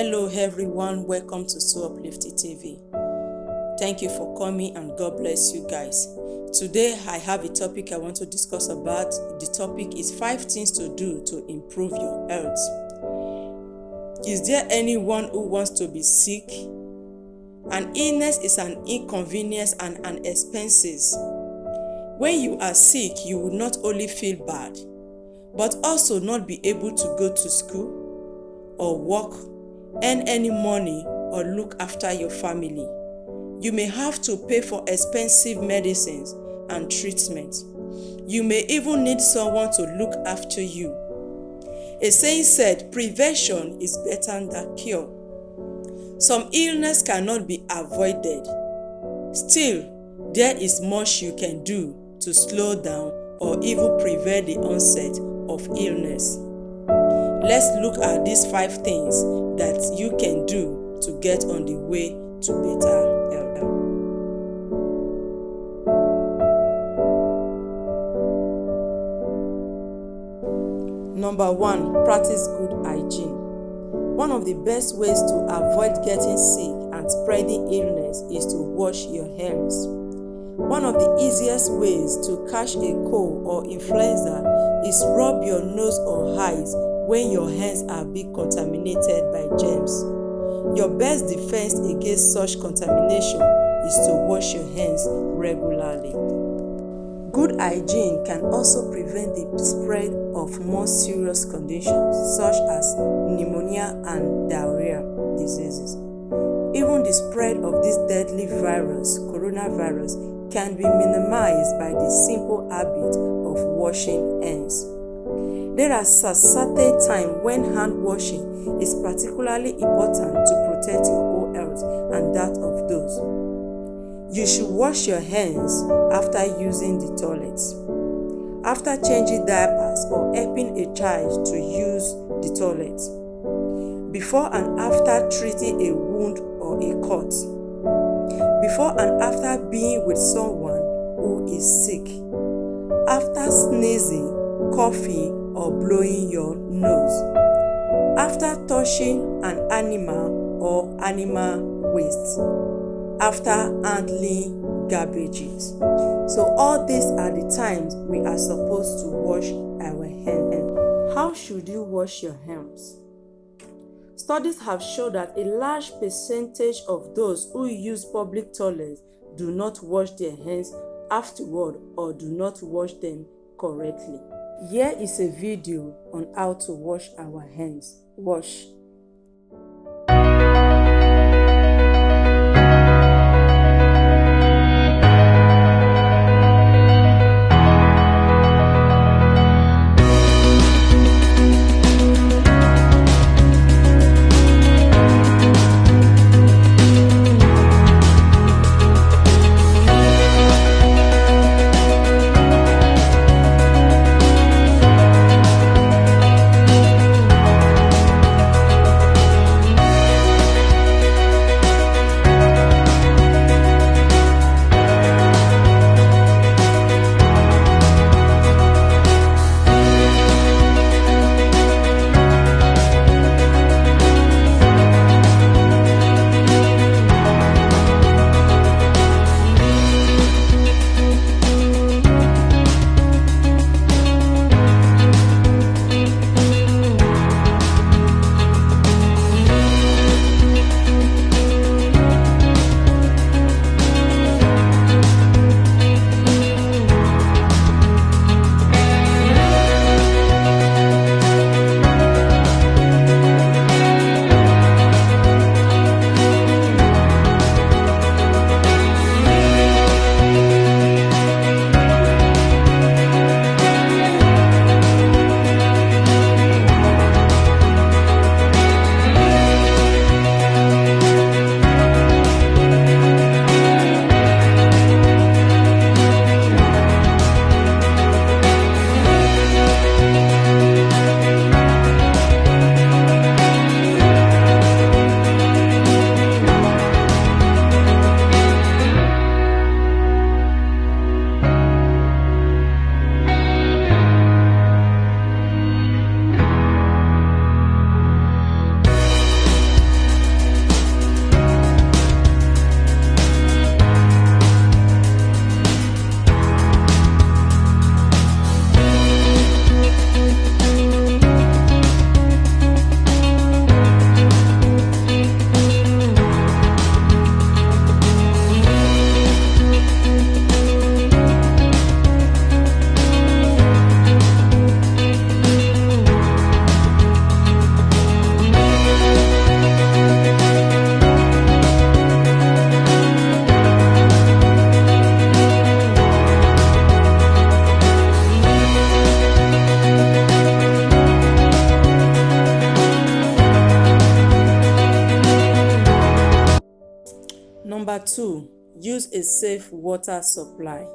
Hello everyone, welcome to So Uplifting TV. Thank you for coming and God bless you guys. Today I have a topic I want to discuss about. The topic is 5 things to do to improve your health. Is there anyone who wants to be sick? An illness is an inconvenience and an expense. When you are sick, you will not only feel bad, but also not be able to go to school or work, earn any money, or look after your family. You may have to pay for expensive medicines and treatment. You may even need someone to look after you. A saying said, prevention is better than cure. Some illness cannot be avoided. Still, there is much you can do to slow down or even prevent the onset of illness. Let's look at these 5 things that you can do to get on the way to better health. Number 1, practice good hygiene. One of the best ways to avoid getting sick and spreading illness is to wash your hands. One of the easiest ways to catch a cold or influenza is rub your nose or eyes when your hands are being contaminated by germs. Your best defense against such contamination is to wash your hands regularly. Good hygiene can also prevent the spread of more serious conditions such as pneumonia and diarrhea diseases. Even the spread of this deadly virus, coronavirus, can be minimized by the simple habit of washing hands. There are a certain time when hand washing is particularly important to protect your own health and that of those. You should wash your hands after using the toilet, after changing diapers or helping a child to use the toilet, before and after treating a wound or a cut, before and after being with someone who is sick, after sneezing, coughing, or blowing your nose, after touching an animal or animal waste, after handling garbages. So all these are the times we are supposed to wash our hands. How should you wash your hands? Studies have shown that a large percentage of those who use public toilets do not wash their hands afterward or do not wash them correctly. Here is a video on how to wash our hands. Wash. 2, use a safe water supply.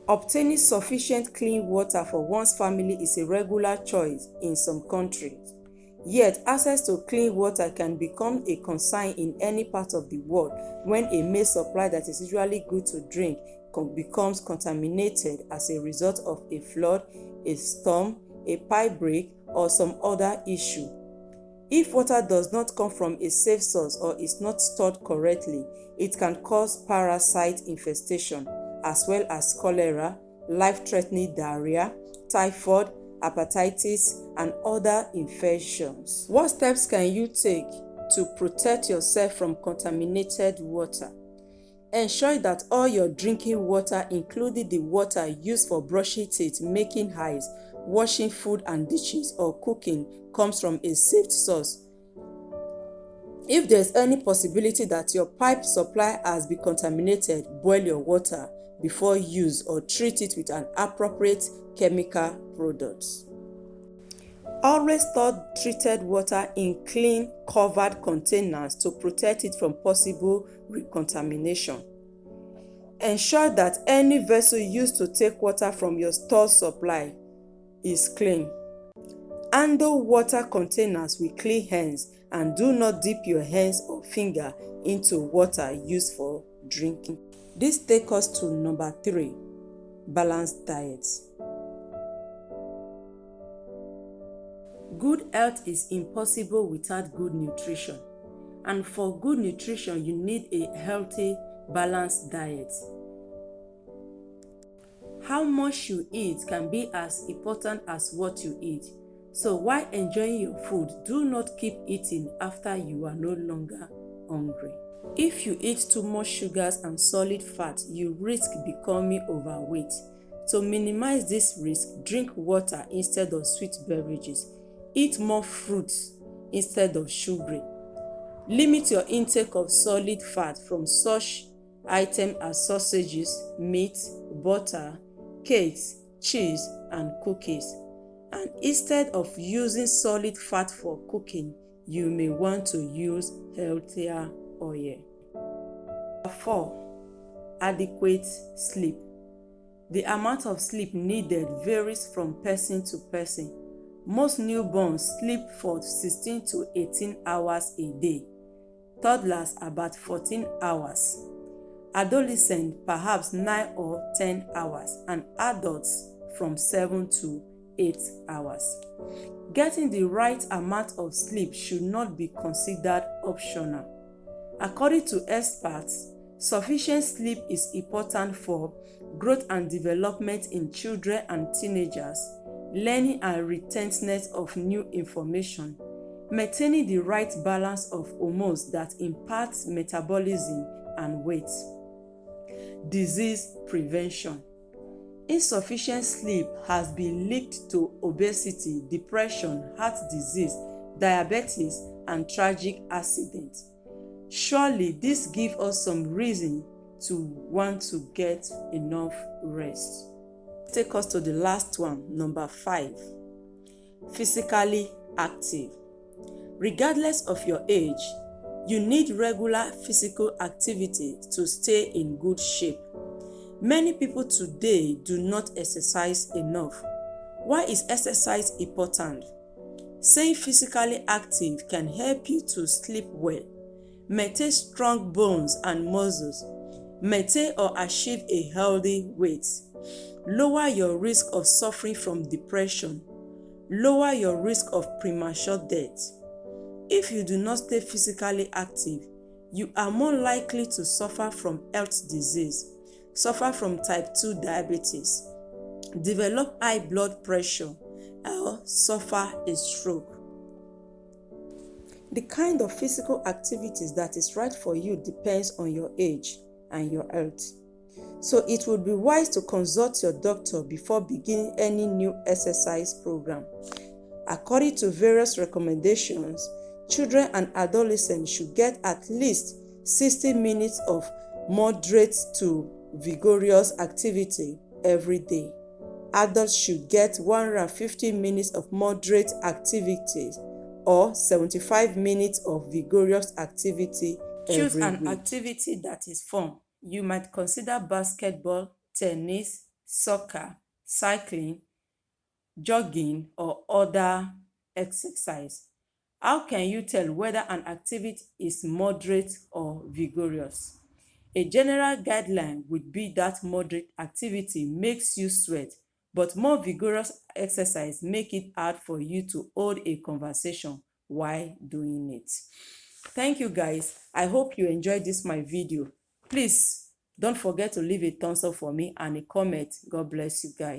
Obtaining sufficient clean water for one's family is a regular choice in some countries. Yet, access to clean water can become a concern in any part of the world when a main supply that is usually good to drink becomes contaminated as a result of a flood, a storm, a pipe break, or some other issue. If water does not come from a safe source or is not stored correctly, it can cause parasite infestation, as well as cholera, life-threatening diarrhea, typhoid, hepatitis, and other infections. What steps can you take to protect yourself from contaminated water? Ensure that all your drinking water, including the water used for brushing teeth, making eyes, washing food and dishes, or cooking, comes from a safe source. If there's any possibility that your pipe supply has been contaminated, boil your water before use or treat it with an appropriate chemical product. Always store treated water in clean, covered containers to protect it from possible recontamination. Ensure that any vessel used to take water from your stored supply is clean. Handle water containers with clean hands and do not dip your hands or finger into water used for drinking. This takes us to number 3, balanced diet. Good health is impossible without good nutrition, and for good nutrition you need a healthy, balanced diet. How much you eat can be as important as what you eat. So while enjoying your food, do not keep eating after you are no longer hungry. If you eat too much sugars and solid fat, you risk becoming overweight. To minimize this risk, drink water instead of sweet beverages. Eat more fruits instead of sugary. Limit your intake of solid fat from such items as sausages, meat, butter, cakes, cheese, and cookies. And instead of using solid fat for cooking, you may want to use healthier oil. 4. Adequate sleep. The amount of sleep needed varies from person to person. Most newborns sleep for 16 to 18 hours a day. Toddlers about 14 hours. Adolescents perhaps 9 or 10 hours, and adults from 7 to 8 hours. Getting the right amount of sleep should not be considered optional. According to experts, sufficient sleep is important for growth and development in children and teenagers, learning and retention of new information, maintaining the right balance of hormones that impact metabolism and weight. Disease prevention. Insufficient sleep has been linked to obesity, depression, heart disease, diabetes, and tragic accidents. Surely this gives us some reason to want to get enough rest. Take us to the last one, number 5. Physically active. Regardless of your age, you need regular physical activity to stay in good shape. Many people today do not exercise enough. Why is exercise important? Staying physically active can help you to sleep well, maintain strong bones and muscles, maintain or achieve a healthy weight, lower your risk of suffering from depression, lower your risk of premature death. If you do not stay physically active, you are more likely to suffer from health disease, suffer from type 2 diabetes, develop high blood pressure, or suffer a stroke. The kind of physical activities that is right for you depends on your age and your health. So it would be wise to consult your doctor before beginning any new exercise program. According to various recommendations, children and adolescents should get at least 60 minutes of moderate to vigorous activity every day. Adults should get 150 minutes of moderate activity, or 75 minutes of vigorous activity Choose every an week. activity that is fun. You might consider basketball, tennis, soccer, cycling, jogging, or other exercise. How can you tell whether an activity is moderate or vigorous? A general guideline would be that moderate activity makes you sweat, but more vigorous exercise make it hard for you to hold a conversation while doing it. Thank you guys. I hope you enjoyed this my video. Please don't forget to leave a thumbs up for me and a comment. God bless you guys.